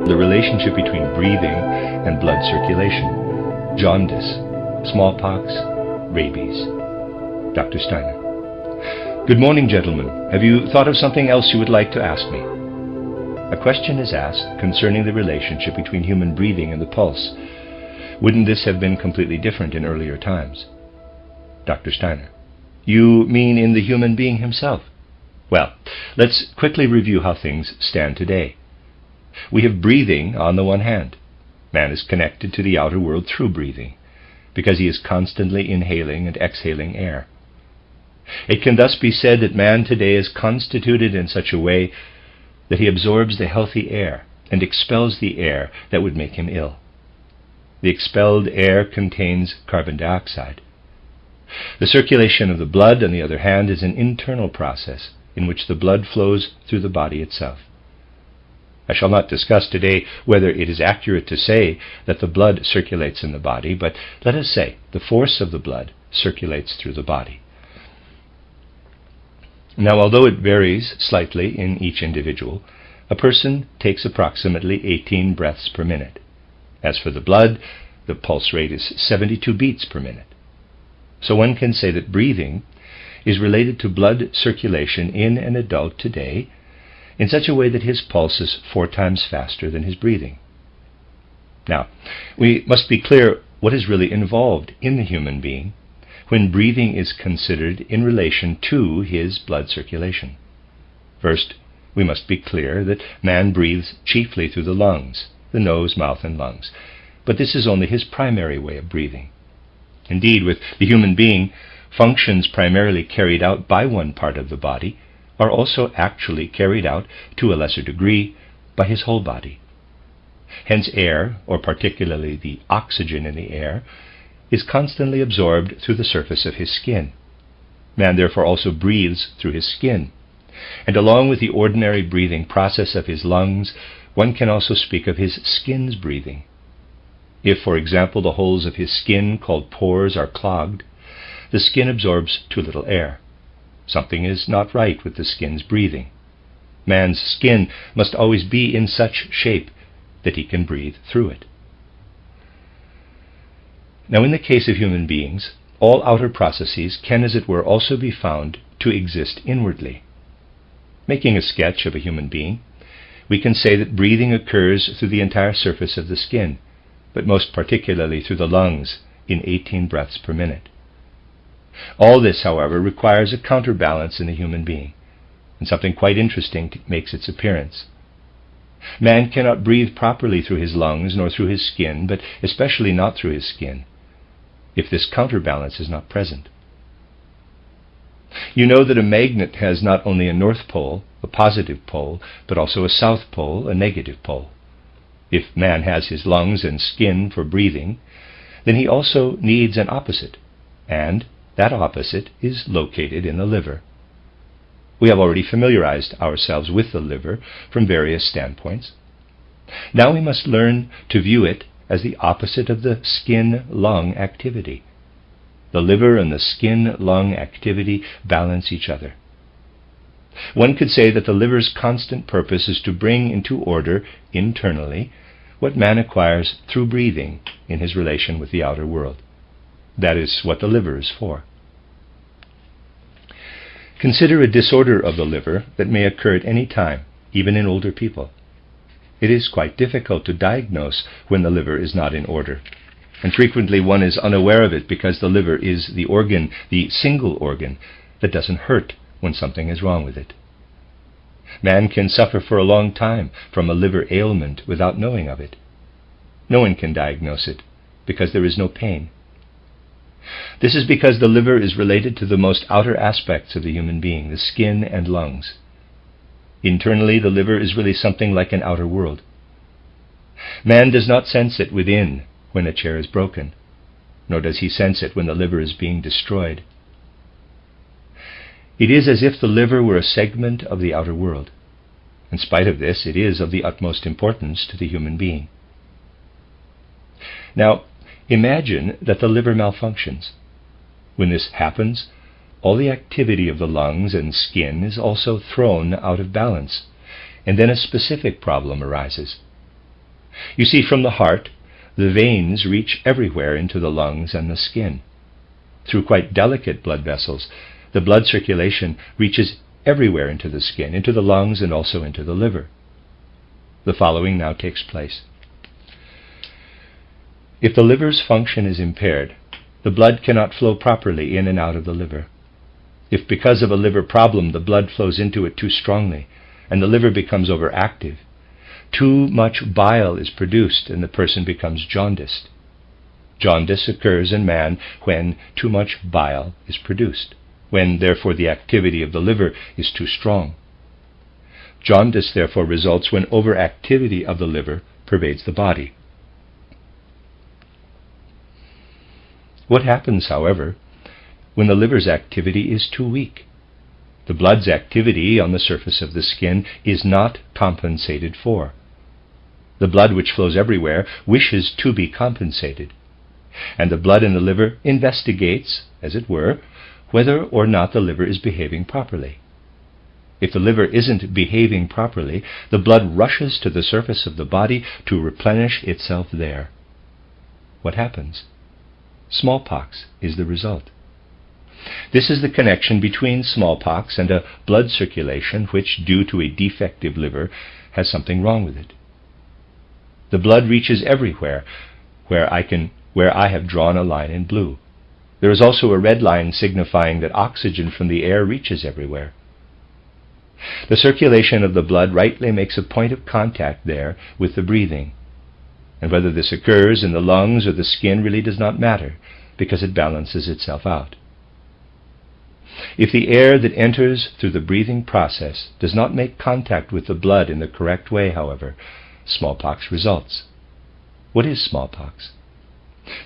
the relationship between breathing and blood circulation, jaundice, smallpox, rabies. Dr. Steiner. Good morning, gentlemen. Have you thought of something else you would like to ask me? A question is asked concerning the relationship between human breathing and the pulse. Wouldn't this have been completely different in earlier times? Dr. Steiner. You mean in the human being himself? Well, let's quickly review how things stand today. We have breathing on the one hand. Man is connected to the outer world through breathing, because he is constantly inhaling and exhaling air. It can thus be said that man today is constituted in such a way that he absorbs the healthy air and expels the air that would make him ill. The expelled air contains carbon dioxide. The circulation of the blood, on the other hand, is an internal process in which the blood flows through the body itself. I shall not discuss today whether it is accurate to say that the blood circulates in the body, but let us say the force of the blood circulates through the body. Now, although it varies slightly in each individual, a person takes approximately 18 breaths per minute. As for the blood, the pulse rate is 72 beats per minute. So one can say that breathing is related to blood circulation in an adult today in such a way that his pulse is 4 times faster than his breathing. Now, we must be clear what is really involved in the human being when breathing is considered in relation to his blood circulation. First, we must be clear that man breathes chiefly through the lungs, the nose, mouth, and lungs, but this is only his primary way of breathing. Indeed, with the human being, functions primarily carried out by one part of the body are also actually carried out, to a lesser degree, by his whole body. Hence air, or particularly the oxygen in the air, is constantly absorbed through the surface of his skin. Man therefore also breathes through his skin, and along with the ordinary breathing process of his lungs, one can also speak of his skin's breathing. If, for example, the holes of his skin, called pores, are clogged, the skin absorbs too little air. Something is not right with the skin's breathing. Man's skin must always be in such shape that he can breathe through it. Now, in the case of human beings, all outer processes can, as it were, also be found to exist inwardly. Making a sketch of a human being, we can say that breathing occurs through the entire surface of the skin, but most particularly through the lungs, in 18 breaths per minute. All this, however, requires a counterbalance in the human being, and something quite interesting makes its appearance. Man cannot breathe properly through his lungs nor through his skin, but especially not through his skin, if this counterbalance is not present. You know that a magnet has not only a north pole, a positive pole, but also a south pole, a negative pole. If man has his lungs and skin for breathing, then he also needs an opposite, and that opposite is located in the liver. We have already familiarized ourselves with the liver from various standpoints. Now we must learn to view it as the opposite of the skin-lung activity. The liver and the skin-lung activity balance each other. One could say that the liver's constant purpose is to bring into order internally what man acquires through breathing in his relation with the outer world. That is what the liver is for. Consider a disorder of the liver that may occur at any time, even in older people. It is quite difficult to diagnose when the liver is not in order, and frequently one is unaware of it because the liver is the organ, the single organ, that doesn't hurt when something is wrong with it. Man can suffer for a long time from a liver ailment without knowing of it. No one can diagnose it because there is no pain. This is because the liver is related to the most outer aspects of the human being, the skin and lungs. Internally, the liver is really something like an outer world. Man does not sense it within when a chair is broken, nor does he sense it when the liver is being destroyed. It is as if the liver were a segment of the outer world. In spite of this, it is of the utmost importance to the human being. Now, imagine that the liver malfunctions. When this happens, all the activity of the lungs and skin is also thrown out of balance, and then a specific problem arises. You see, from the heart, the veins reach everywhere into the lungs and the skin. Through quite delicate blood vessels, the blood circulation reaches everywhere into the skin, into the lungs, and also into the liver. The following now takes place. If the liver's function is impaired, the blood cannot flow properly in and out of the liver. If because of a liver problem the blood flows into it too strongly, and the liver becomes overactive, too much bile is produced and the person becomes jaundiced. Jaundice occurs in man when too much bile is produced, when therefore the activity of the liver is too strong. Jaundice therefore results when overactivity of the liver pervades the body. What happens, however, when the liver's activity is too weak? The blood's activity on the surface of the skin is not compensated for. The blood which flows everywhere wishes to be compensated, and the blood in the liver investigates, as it were, whether or not the liver is behaving properly. If the liver isn't behaving properly, the blood rushes to the surface of the body to replenish itself there. What happens? Smallpox is the result. This is the connection between smallpox and a blood circulation which, due to a defective liver, has something wrong with it. The blood reaches everywhere where I have drawn a line in blue. There is also a red line signifying that oxygen from the air reaches everywhere. The circulation of the blood rightly makes a point of contact there with the breathing, and whether this occurs in the lungs or the skin really does not matter, because it balances itself out. If the air that enters through the breathing process does not make contact with the blood in the correct way, however, smallpox results. What is smallpox?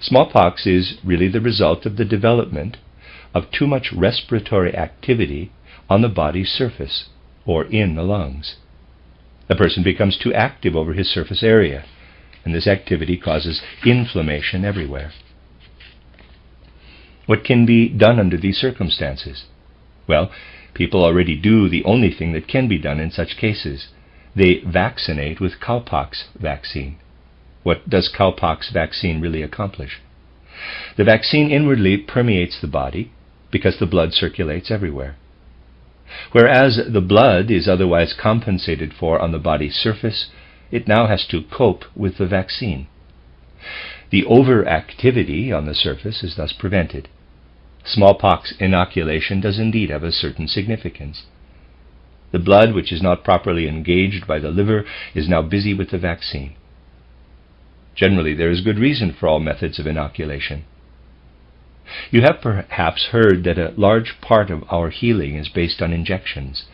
Smallpox is really the result of the development of too much respiratory activity on the body's surface, or in the lungs. The person becomes too active over his surface area, and this activity causes inflammation everywhere. What can be done under these circumstances? Well, people already do the only thing that can be done in such cases. They vaccinate with cowpox vaccine. What does cowpox vaccine really accomplish? The vaccine inwardly permeates the body because the blood circulates everywhere. Whereas the blood is otherwise compensated for on the body's surface, it now has to cope with the vaccine. The overactivity on the surface is thus prevented. Smallpox inoculation does indeed have a certain significance. The blood, which is not properly engaged by the liver, is now busy with the vaccine. Generally, there is good reason for all methods of inoculation. You have perhaps heard that a large part of our healing is based on injections,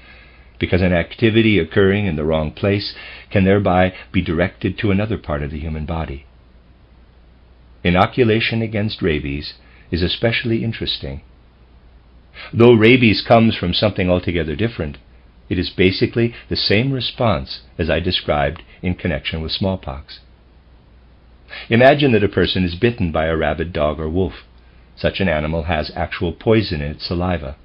because an activity occurring in the wrong place can thereby be directed to another part of the human body. Inoculation against rabies is especially interesting. Though rabies comes from something altogether different, it is basically the same response as I described in connection with smallpox. Imagine that a person is bitten by a rabid dog or wolf. Such an animal has actual poison in its saliva.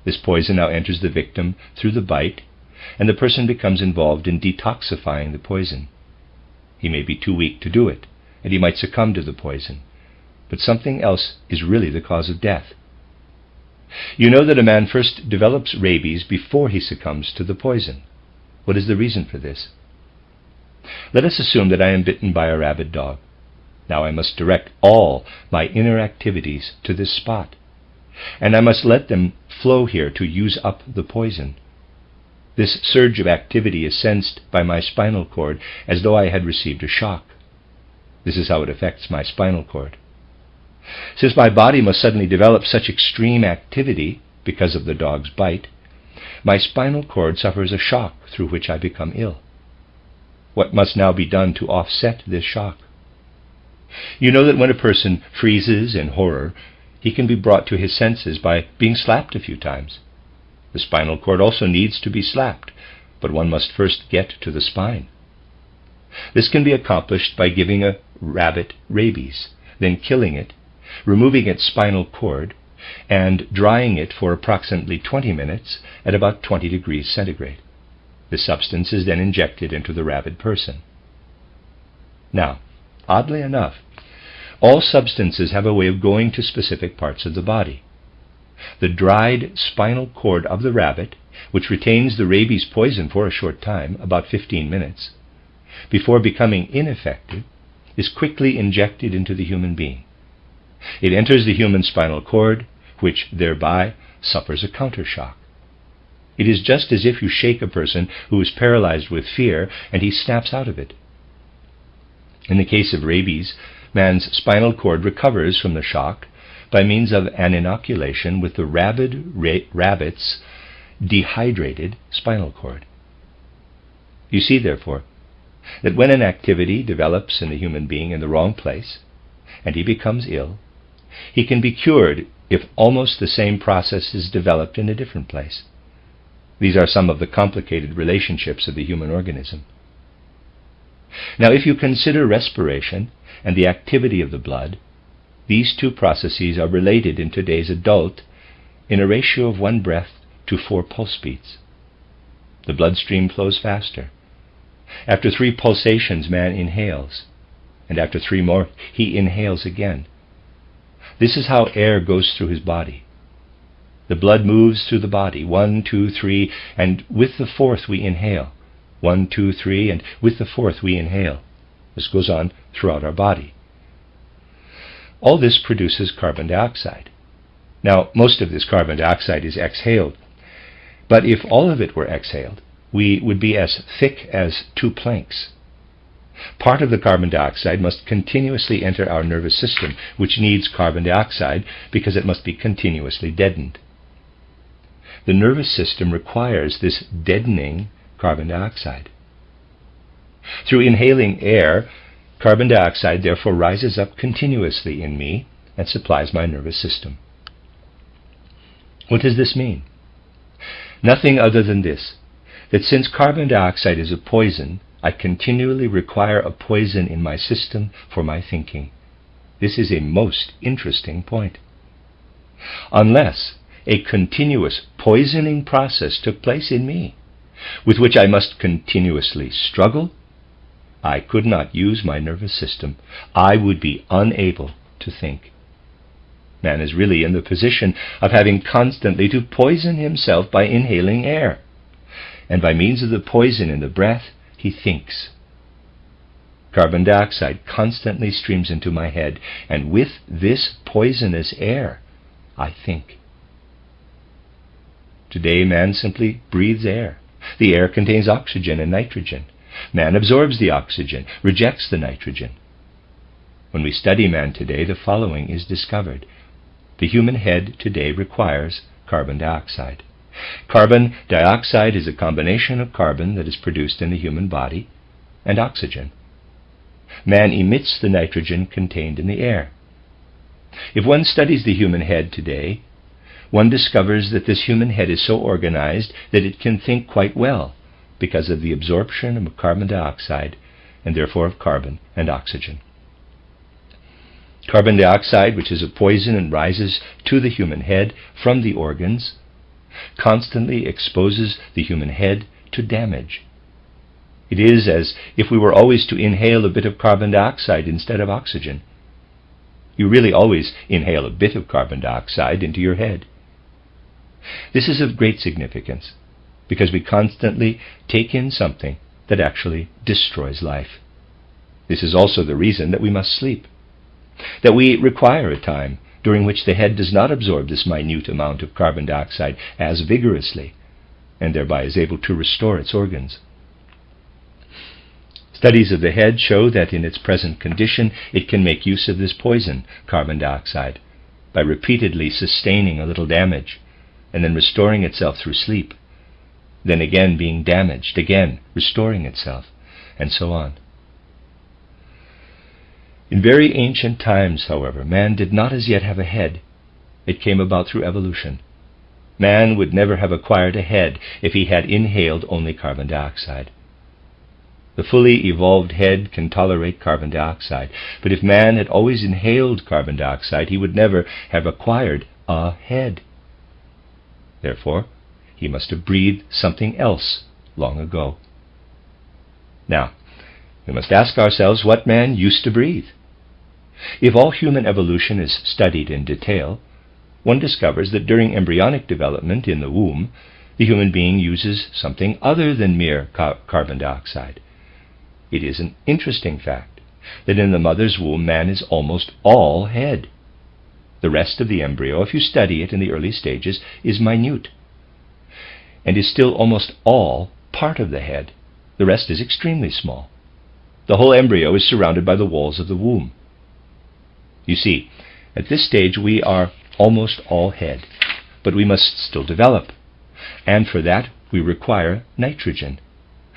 This poison now enters the victim through the bite, and the person becomes involved in detoxifying the poison. He may be too weak to do it, and he might succumb to the poison, but something else is really the cause of death. You know that a man first develops rabies before he succumbs to the poison. What is the reason for this? Let us assume that I am bitten by a rabid dog. Now I must direct all my inner activities to this spot, and I must let them flow here to use up the poison. This surge of activity is sensed by my spinal cord as though I had received a shock. This is how it affects my spinal cord. Since my body must suddenly develop such extreme activity because of the dog's bite, my spinal cord suffers a shock through which I become ill. What must now be done to offset this shock? You know that when a person freezes in horror, he can be brought to his senses by being slapped a few times. The spinal cord also needs to be slapped, but one must first get to the spine. This can be accomplished by giving a rabbit rabies, then killing it, removing its spinal cord, and drying it for approximately 20 minutes at about 20 degrees centigrade. The substance is then injected into the rabid person. Now, oddly enough, all substances have a way of going to specific parts of the body. The dried spinal cord of the rabbit, which retains the rabies poison for a short time, about 15 minutes, before becoming ineffective, is quickly injected into the human being. It enters the human spinal cord, which thereby suffers a countershock. It is just as if you shake a person who is paralyzed with fear and he snaps out of it. In the case of rabies, man's spinal cord recovers from the shock by means of an inoculation with the rabbit's dehydrated spinal cord. You see, therefore, that when an activity develops in the human being in the wrong place, and he becomes ill, he can be cured if almost the same process is developed in a different place. These are some of the complicated relationships of the human organism. Now, if you consider respiration and the activity of the blood, these two processes are related in today's adult in a ratio of 1 breath to 4 pulse beats. The bloodstream flows faster. After 3 pulsations, man inhales, and after 3 more, he inhales again. This is how air goes through his body. The blood moves through the body, 1, 2, 3, and with the 4th we inhale. 1, 2, 3, and with the 4th we inhale. This goes on throughout our body. All this produces carbon dioxide. Now, most of this carbon dioxide is exhaled, but if all of it were exhaled, we would be as thick as 2 planks. Part of the carbon dioxide must continuously enter our nervous system, which needs carbon dioxide because it must be continuously deadened. The nervous system requires this deadening carbon dioxide. Through inhaling air, carbon dioxide therefore rises up continuously in me and supplies my nervous system. What does this mean? Nothing other than this, that since carbon dioxide is a poison, I continually require a poison in my system for my thinking. This is a most interesting point. Unless a continuous poisoning process took place in me, with which I must continuously struggle, I could not use my nervous system. I would be unable to think. Man is really in the position of having constantly to poison himself by inhaling air, and by means of the poison in the breath, he thinks. Carbon dioxide constantly streams into my head, and with this poisonous air, I think. Today, man simply breathes air. The air contains oxygen and nitrogen. Man absorbs the oxygen, rejects the nitrogen. When we study man today, the following is discovered. The human head today requires carbon dioxide. Carbon dioxide is a combination of carbon that is produced in the human body and oxygen. Man emits the nitrogen contained in the air. If one studies the human head today, one discovers that this human head is so organized that it can think quite well because of the absorption of carbon dioxide and therefore of carbon and oxygen. Carbon dioxide, which is a poison and rises to the human head from the organs, constantly exposes the human head to damage. It is as if we were always to inhale a bit of carbon dioxide instead of oxygen. You really always inhale a bit of carbon dioxide into your head. This is of great significance because we constantly take in something that actually destroys life. This is also the reason that we must sleep, that we require a time during which the head does not absorb this minute amount of carbon dioxide as vigorously, and thereby is able to restore its organs. Studies of the head show that in its present condition it can make use of this poison, carbon dioxide, by repeatedly sustaining a little damage, and then restoring itself through sleep, then again being damaged, again restoring itself, and so on. In very ancient times, however, man did not as yet have a head. It came about through evolution. Man would never have acquired a head if he had inhaled only carbon dioxide. The fully evolved head can tolerate carbon dioxide, but if man had always inhaled carbon dioxide, he would never have acquired a head. Therefore, he must have breathed something else long ago. Now, We must ask ourselves what man used to breathe. If all human evolution is studied in detail, one discovers that during embryonic development in the womb, the human being uses something other than mere carbon dioxide. It is an interesting fact that in the mother's womb man is almost all head. The rest of the embryo, if you study it in the early stages, is minute and is still almost all part of the head. The rest is extremely small. The whole embryo is surrounded by the walls of the womb. You see, at this stage we are almost all head, but we must still develop. And for that we require nitrogen.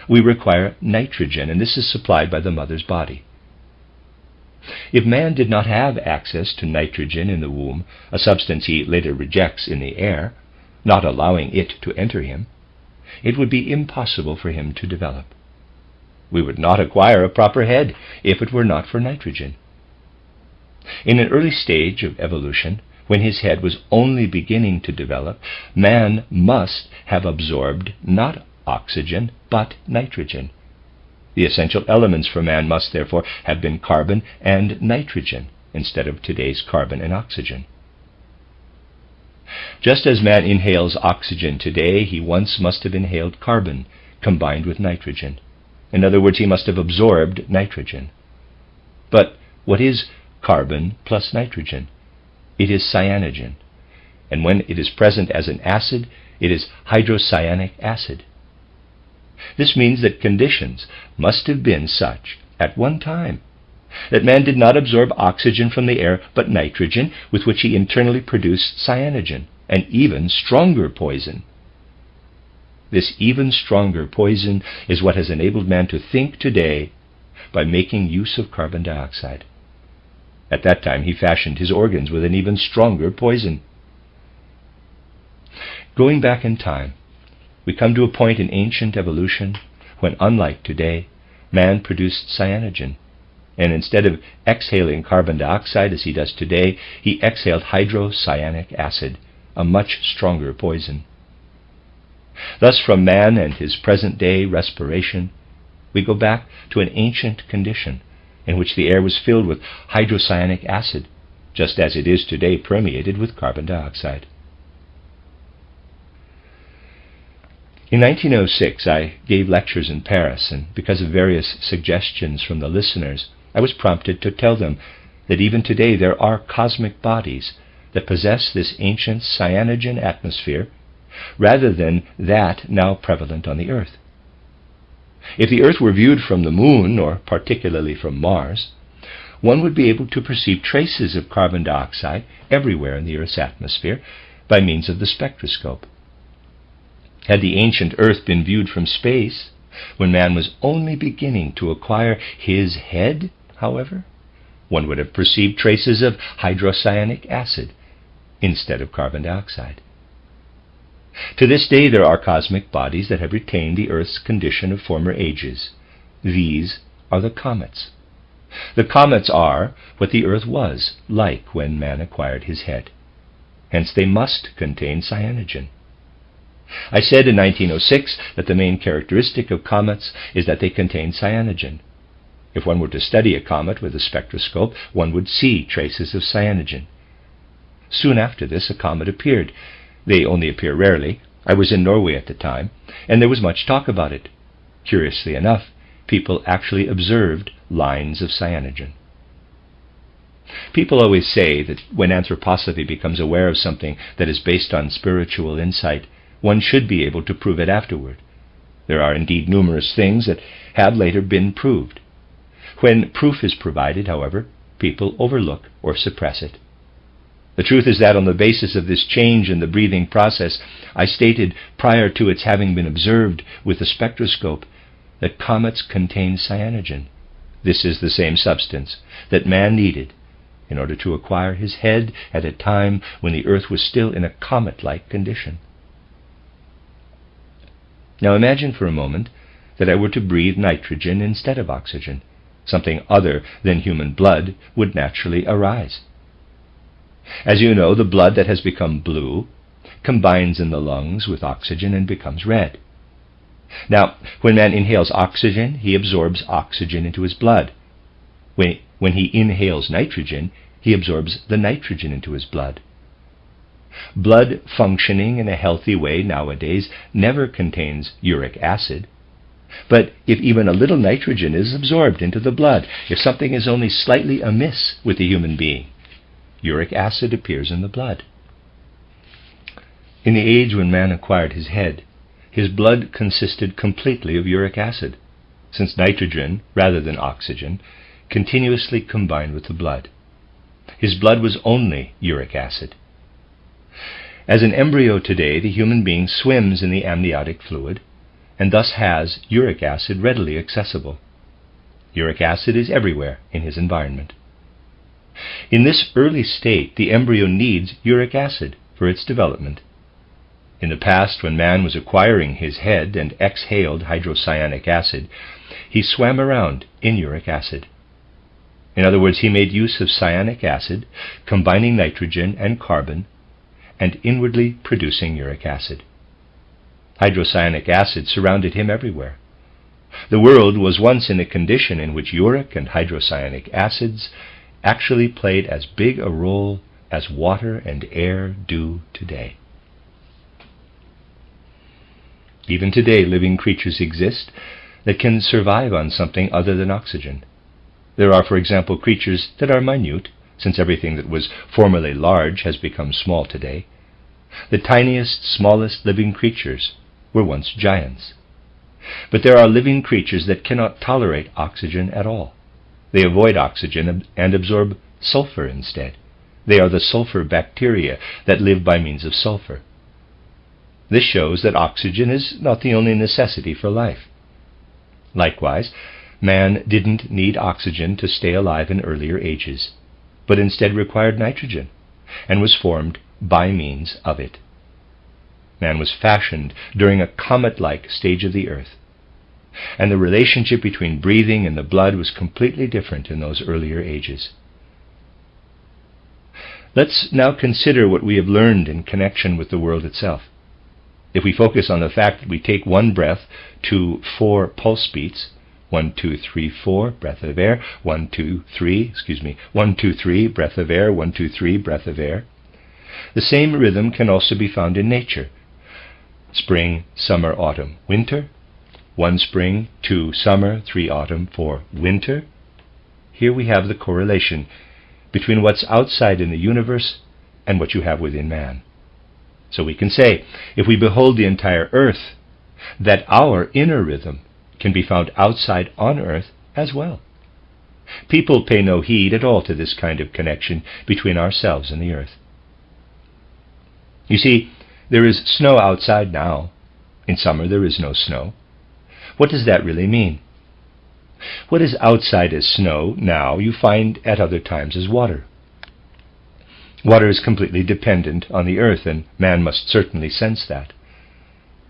We require nitrogen, and this is supplied by the mother's body. If man did not have access to nitrogen in the womb, a substance he later rejects in the air, not allowing it to enter him, it would be impossible for him to develop. We would not acquire a proper head if it were not for nitrogen. In an early stage of evolution, when his head was only beginning to develop, man must have absorbed not oxygen, but nitrogen. The essential elements for man must therefore have been carbon and nitrogen, instead of today's carbon and oxygen. Just as man inhales oxygen today, he once must have inhaled carbon combined with nitrogen. In other words, he must have absorbed nitrogen. But what is carbon plus nitrogen? It is cyanogen, and when it is present as an acid, it is hydrocyanic acid. This means that conditions must have been such at one time that man did not absorb oxygen from the air, but nitrogen, with which he internally produced cyanogen, an even stronger poison. This even stronger poison is what has enabled man to think today by making use of carbon dioxide. At that time he fashioned his organs with an even stronger poison. Going back in time, we come to a point in ancient evolution when, unlike today, man produced cyanogen, and instead of exhaling carbon dioxide as he does today, he exhaled hydrocyanic acid, a much stronger poison. Thus, from man and his present-day respiration, we go back to an ancient condition in which the air was filled with hydrocyanic acid, just as it is today permeated with carbon dioxide. In 1906, I gave lectures in Paris, and because of various suggestions from the listeners, I was prompted to tell them that even today there are cosmic bodies that possess this ancient cyanogen atmosphere rather than that now prevalent on the Earth. If the Earth were viewed from the Moon, or particularly from Mars, one would be able to perceive traces of carbon dioxide everywhere in the Earth's atmosphere by means of the spectroscope. Had the ancient Earth been viewed from space, when man was only beginning to acquire his head, however, one would have perceived traces of hydrocyanic acid instead of carbon dioxide. To this day there are cosmic bodies that have retained the Earth's condition of former ages. These are the comets. The comets are what the Earth was like when man acquired his head. Hence they must contain cyanogen. I said in 1906 that the main characteristic of comets is that they contain cyanogen. If one were to study a comet with a spectroscope, one would see traces of cyanogen. Soon after this, a comet appeared. They only appear rarely. I was in Norway at the time, and there was much talk about it. Curiously enough, people actually observed lines of cyanogen. People always say that when anthroposophy becomes aware of something that is based on spiritual insight, one should be able to prove it afterward. There are indeed numerous things that have later been proved. When proof is provided, however, people overlook or suppress it. The truth is that on the basis of this change in the breathing process, I stated prior to its having been observed with the spectroscope that comets contain cyanogen. This is the same substance that man needed in order to acquire his head at a time when the Earth was still in a comet-like condition. Now imagine for a moment that I were to breathe nitrogen instead of oxygen. Something other than human blood would naturally arise. As you know, the blood that has become blue combines in the lungs with oxygen and becomes red. Now, when man inhales oxygen, he absorbs oxygen into his blood. When he inhales nitrogen, he absorbs the nitrogen into his blood. Blood functioning in a healthy way nowadays never contains uric acid. But if even a little nitrogen is absorbed into the blood, if something is only slightly amiss with the human being, uric acid appears in the blood. In the age when man acquired his head, his blood consisted completely of uric acid, since nitrogen, rather than oxygen, continuously combined with the blood. His blood was only uric acid. As an embryo today, the human being swims in the amniotic fluid, and thus has uric acid readily accessible. Uric acid is everywhere in his environment. In this early state, the embryo needs uric acid for its development. In the past, when man was acquiring his head and exhaled hydrocyanic acid, he swam around in uric acid. In other words, he made use of cyanic acid, combining nitrogen and carbon, and inwardly producing uric acid. Hydrocyanic acid surrounded him everywhere. The world was once in a condition in which uric and hydrocyanic acids actually played as big a role as water and air do today. Even today, living creatures exist that can survive on something other than oxygen. There are, for example, creatures that are minute, since everything that was formerly large has become small today. The tiniest, smallest living creatures were once giants. But there are living creatures that cannot tolerate oxygen at all. They avoid oxygen and absorb sulfur instead. They are the sulfur bacteria that live by means of sulfur. This shows that oxygen is not the only necessity for life. Likewise, man didn't need oxygen to stay alive in earlier ages, but instead required nitrogen, and was formed by means of it. Man was fashioned during a comet-like stage of the earth, and the relationship between breathing and the blood was completely different in those earlier ages. Let's now consider what we have learned in connection with the world itself. If we focus on the fact that we take one breath to 4 pulse beats, 1, 2, 3, 4, breath of air, 1, 2, 3, 1, 2, 3, breath of air, 1, 2, 3, breath of air. The same rhythm can also be found in nature. Spring, summer, autumn, winter. 1 spring, 2 summer, 3 autumn, 4 winter. Here we have the correlation between what's outside in the universe and what you have within man. So we can say, if we behold the entire earth, that our inner rhythm can be found outside on earth as well. People pay no heed at all to this kind of connection between ourselves and the earth. You see, there is snow outside now. In summer there is no snow. What does that really mean? What is outside as snow now you find at other times as water. Water is completely dependent on the earth, and man must certainly sense that.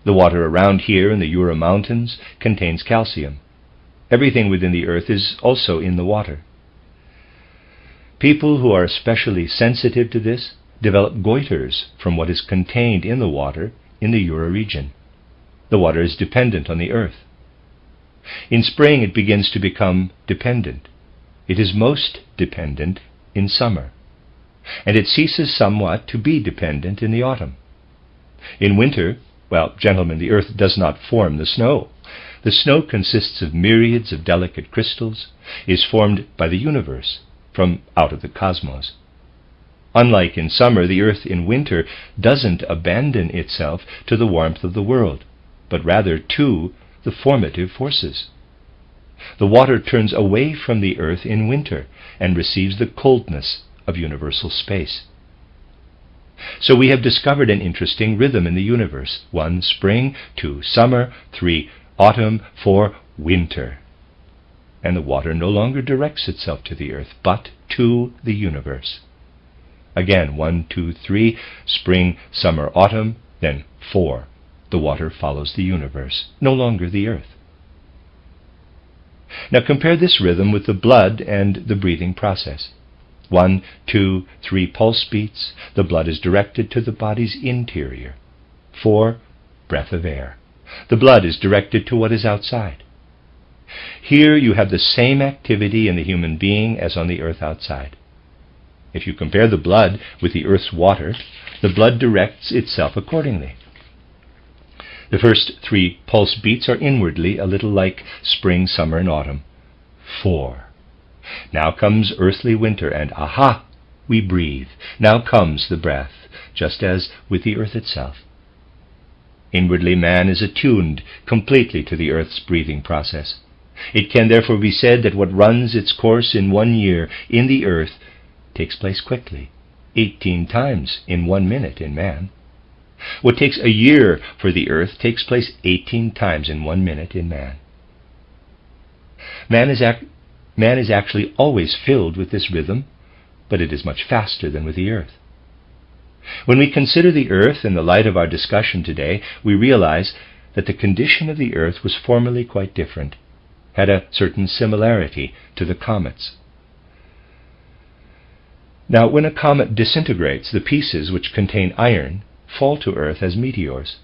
The water around here in the Jura Mountains contains calcium. Everything within the earth is also in the water. People who are especially sensitive to this develop goiters from what is contained in the water in the Jura region. The water is dependent on the earth. In spring it begins to become dependent. It is most dependent in summer, and it ceases somewhat to be dependent in the autumn. In winter, well, gentlemen, the earth does not form the snow. The snow consists of myriads of delicate crystals, is formed by the universe from out of the cosmos. Unlike in summer, the earth in winter doesn't abandon itself to the warmth of the world, but rather to the formative forces. The water turns away from the earth in winter and receives the coldness of universal space. So we have discovered an interesting rhythm in the universe. 1 spring, 2 summer, 3 autumn, 4 winter. And the water no longer directs itself to the earth, but to the universe. Again, 1, 2, 3, spring, summer, autumn, then 4. The water follows the universe, no longer the earth. Now compare this rhythm with the blood and the breathing process. 1, 2, 3 pulse beats, the blood is directed to the body's interior. 4, breath of air. The blood is directed to what is outside. Here you have the same activity in the human being as on the earth outside. If you compare the blood with the earth's water, the blood directs itself accordingly. The first 3 pulse beats are inwardly a little like spring, summer, and autumn. 4. Now comes earthly winter, and aha, we breathe. Now comes the breath, just as with the earth itself. Inwardly, man is attuned completely to the earth's breathing process. It can therefore be said that what runs its course in 1 year in the earth takes place quickly, 18 times in 1 minute in man. What takes a year for the earth takes place 18 times in 1 minute in man. Man is actually always filled with this rhythm, but it is much faster than with the earth. When we consider the earth in the light of our discussion today, we realize that the condition of the earth was formerly quite different, had a certain similarity to the comets. Now, when a comet disintegrates, the pieces which contain iron fall to earth as meteors.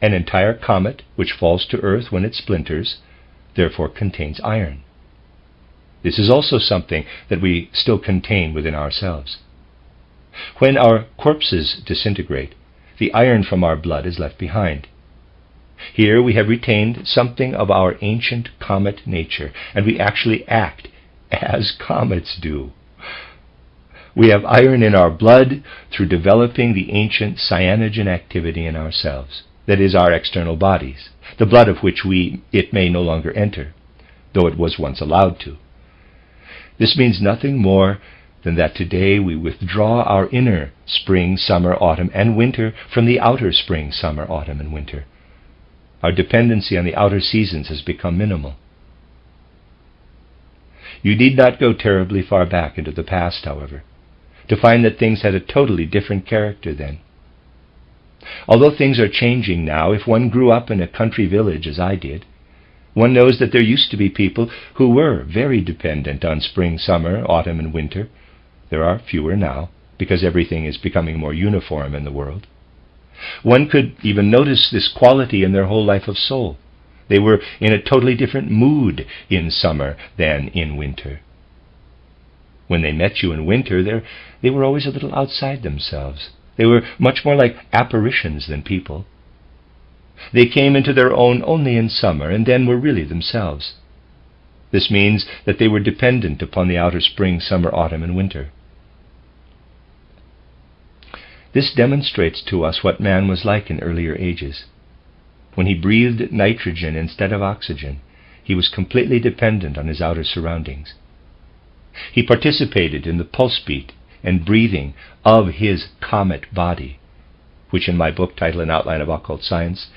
An entire comet which falls to earth when it splinters, therefore contains iron. This is also something that we still contain within ourselves. When our corpses disintegrate, the iron from our blood is left behind. Here we have retained something of our ancient comet nature, and we actually act as comets do. We have iron in our blood through developing the ancient cyanogen activity in ourselves, that is, our external bodies, the blood of which it may no longer enter, though it was once allowed to. This means nothing more than that today we withdraw our inner spring, summer, autumn, and winter from the outer spring, summer, autumn, and winter. Our dependency on the outer seasons has become minimal. You need not go terribly far back into the past, however, to find that things had a totally different character then. Although things are changing now, if one grew up in a country village as I did, one knows that there used to be people who were very dependent on spring, summer, autumn, and winter. There are fewer now, because everything is becoming more uniform in the world. One could even notice this quality in their whole life of soul. They were in a totally different mood in summer than in winter. When they met you in winter, they were always a little outside themselves. They were much more like apparitions than people. They came into their own only in summer, and then were really themselves. This means that they were dependent upon the outer spring, summer, autumn, and winter. This demonstrates to us what man was like in earlier ages. When he breathed nitrogen instead of oxygen, he was completely dependent on his outer surroundings. He participated in the pulse beat and breathing of his comet body, which in my book titled An Outline of Occult Science,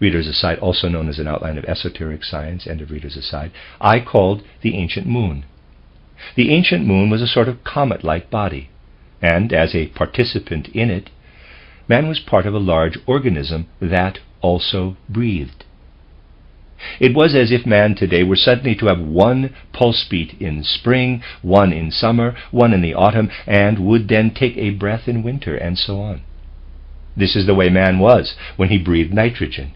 Reader's Aside, also known as An Outline of Esoteric Science, end of Reader's Aside, I called the ancient moon. The ancient moon was a sort of comet-like body, and as a participant in it, man was part of a large organism that also breathed. It was as if man today were suddenly to have one pulse beat in spring, one in summer, one in the autumn, and would then take a breath in winter, and so on. This is the way man was when he breathed nitrogen.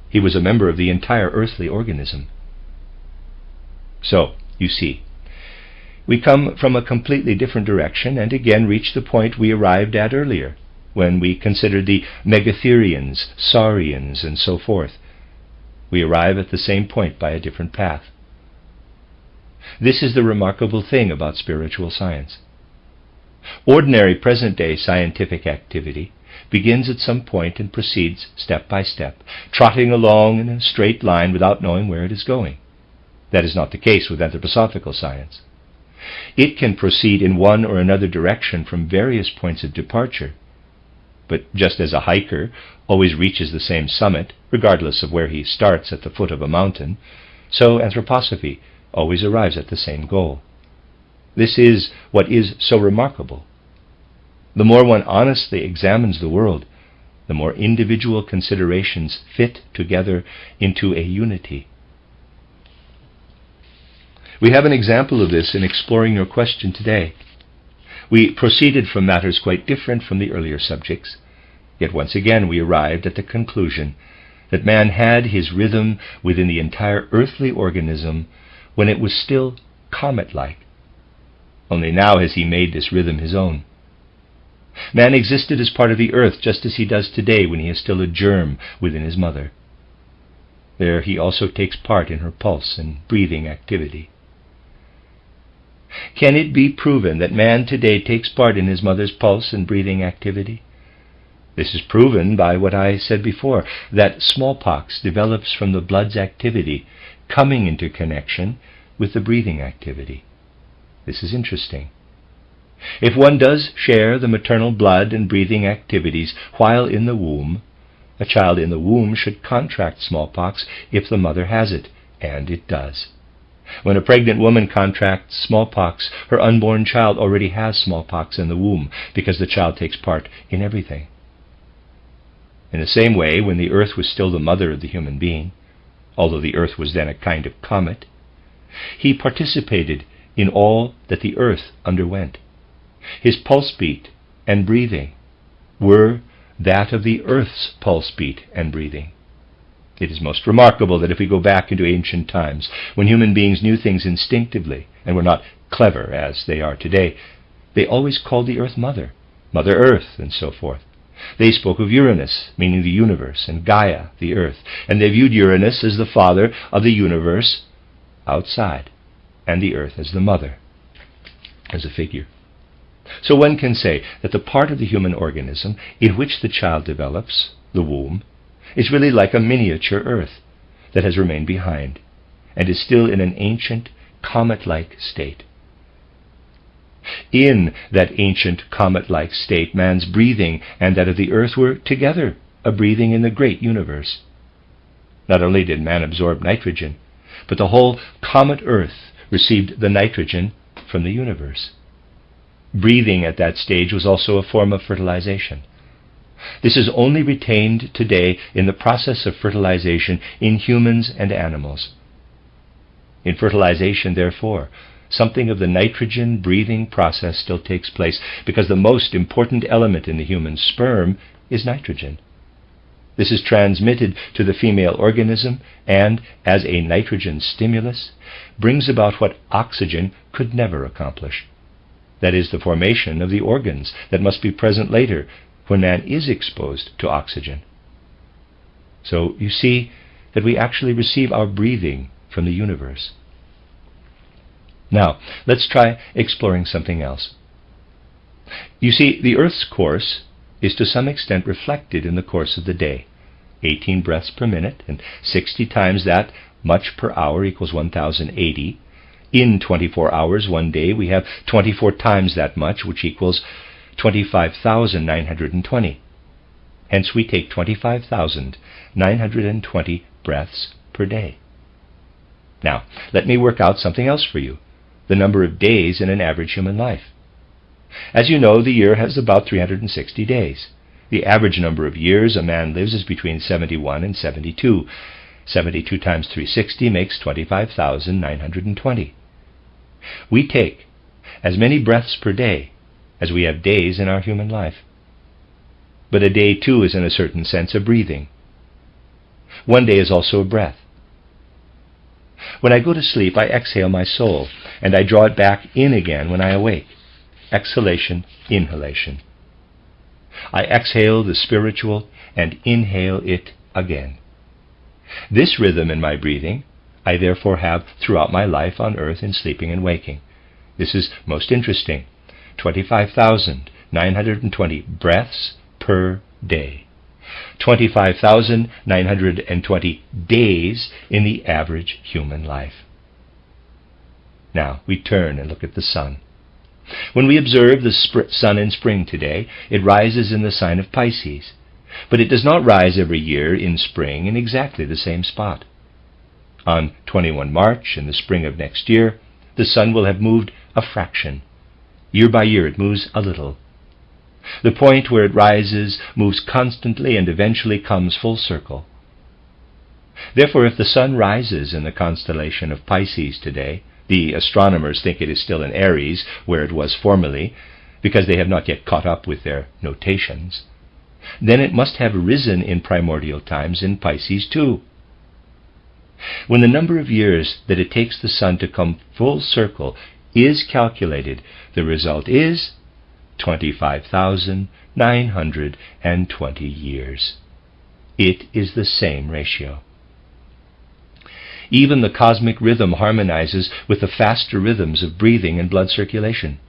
He was a member of the entire earthly organism. So, you see, we come from a completely different direction and again reach the point we arrived at earlier, when we considered the Megatherians, Saurians, and so forth. We arrive at the same point by a different path. This is the remarkable thing about spiritual science. Ordinary present-day scientific activity begins at some point and proceeds step by step, trotting along in a straight line without knowing where it is going. That is not the case with anthroposophical science. It can proceed in one or another direction from various points of departure. But just as a hiker always reaches the same summit, regardless of where he starts at the foot of a mountain, so anthroposophy always arrives at the same goal. This is what is so remarkable. The more one honestly examines the world, the more individual considerations fit together into a unity. We have an example of this in exploring your question today. We proceeded from matters quite different from the earlier subjects, yet once again we arrived at the conclusion that man had his rhythm within the entire earthly organism when it was still comet-like. Only now has he made this rhythm his own. Man existed as part of the earth just as he does today when he is still a germ within his mother. There he also takes part in her pulse and breathing activity. Can it be proven that man today takes part in his mother's pulse and breathing activity? This is proven by what I said before, that smallpox develops from the blood's activity coming into connection with the breathing activity. This is interesting. If one does share the maternal blood and breathing activities while in the womb, a child in the womb should contract smallpox if the mother has it, and it does. When a pregnant woman contracts smallpox, her unborn child already has smallpox in the womb because the child takes part in everything. In the same way, when the earth was still the mother of the human being, although the earth was then a kind of comet, he participated in all that the earth underwent. His pulse beat and breathing were that of the earth's pulse beat and breathing. It is most remarkable that if we go back into ancient times, when human beings knew things instinctively and were not clever as they are today, they always called the earth Mother, Mother Earth, and so forth. They spoke of Uranus, meaning the universe, and Gaia, the earth, and they viewed Uranus as the father of the universe outside, and the earth as the mother, as a figure. So one can say that the part of the human organism in which the child develops, the womb, is really like a miniature earth that has remained behind and is still in an ancient comet-like state. In that ancient comet-like state, man's breathing and that of the earth were together a breathing in the great universe. Not only did man absorb nitrogen, but the whole comet earth received the nitrogen from the universe. Breathing at that stage was also a form of fertilization. This is only retained today in the process of fertilization in humans and animals. In fertilization, therefore, something of the nitrogen breathing process still takes place because the most important element in the human sperm is nitrogen. This is transmitted to the female organism and, as a nitrogen stimulus, brings about what oxygen could never accomplish. That is, the formation of the organs that must be present later when man is exposed to oxygen. So you see that we actually receive our breathing from the universe. Now, let's try exploring something else. You see, the Earth's course is to some extent reflected in the course of the day. 18 breaths per minute, and 60 times that much per hour equals 1,080. In 24 hours one day we have 24 times that much, which equals 25,920. Hence we take 25,920 breaths per day. Now, let me work out something else for you, the number of days in an average human life. As you know, the year has about 360 days. The average number of years a man lives is between 71 and 72. 72 times 360 makes 25,920. We take as many breaths per day as we have days in our human life. But a day, too, is in a certain sense a breathing. One day is also a breath. When I go to sleep, I exhale my soul, and I draw it back in again when I awake. Exhalation, inhalation. I exhale the spiritual and inhale it again. This rhythm in my breathing I therefore have throughout my life on earth in sleeping and waking. This is most interesting. 25,920 breaths per day. 25,920 days in the average human life. Now we turn and look at the sun. When we observe the sun in spring today, it rises in the sign of Pisces. But it does not rise every year in spring in exactly the same spot. On 21 March, in the spring of next year, the sun will have moved a fraction. Year by year it moves a little. The point where it rises moves constantly and eventually comes full circle. Therefore, if the sun rises in the constellation of Pisces today, the astronomers think it is still in Aries, where it was formerly, because they have not yet caught up with their notations. then it must have risen in primordial times in Pisces too. When the number of years that it takes the sun to come full circle is calculated, the result is 25,920 years. It is the same ratio. Even the cosmic rhythm harmonizes with the faster rhythms of breathing and blood circulation.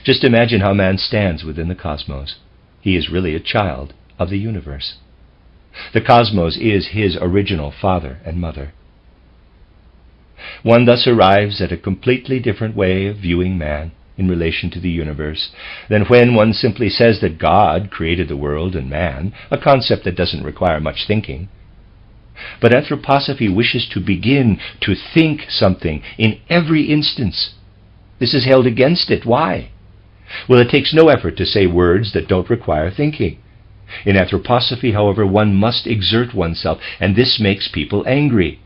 Just imagine how man stands within the cosmos. He is really a child of the universe. The cosmos is his original father and mother. One thus arrives at a completely different way of viewing man in relation to the universe than when one simply says that God created the world and man, a concept that doesn't require much thinking. But anthroposophy wishes to begin to think something in every instance. This is held against it. Why? Well, it takes no effort to say words that don't require thinking. In anthroposophy, however, one must exert oneself, and this makes people angry.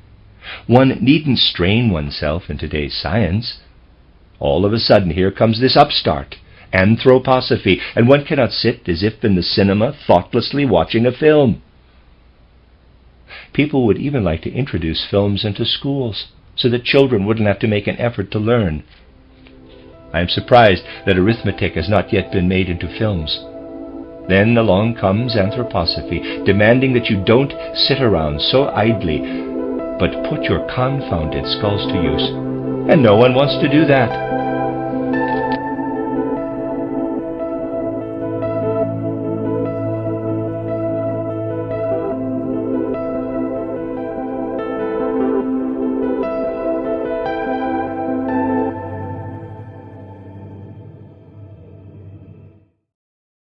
One needn't strain oneself in today's science. All of a sudden, here comes this upstart, anthroposophy, and one cannot sit as if in the cinema thoughtlessly watching a film. People would even like to introduce films into schools so that children wouldn't have to make an effort to learn. I am surprised that arithmetic has not yet been made into films. Then along comes anthroposophy, demanding that you don't sit around so idly, but put your confounded skulls to use. And no one wants to do that.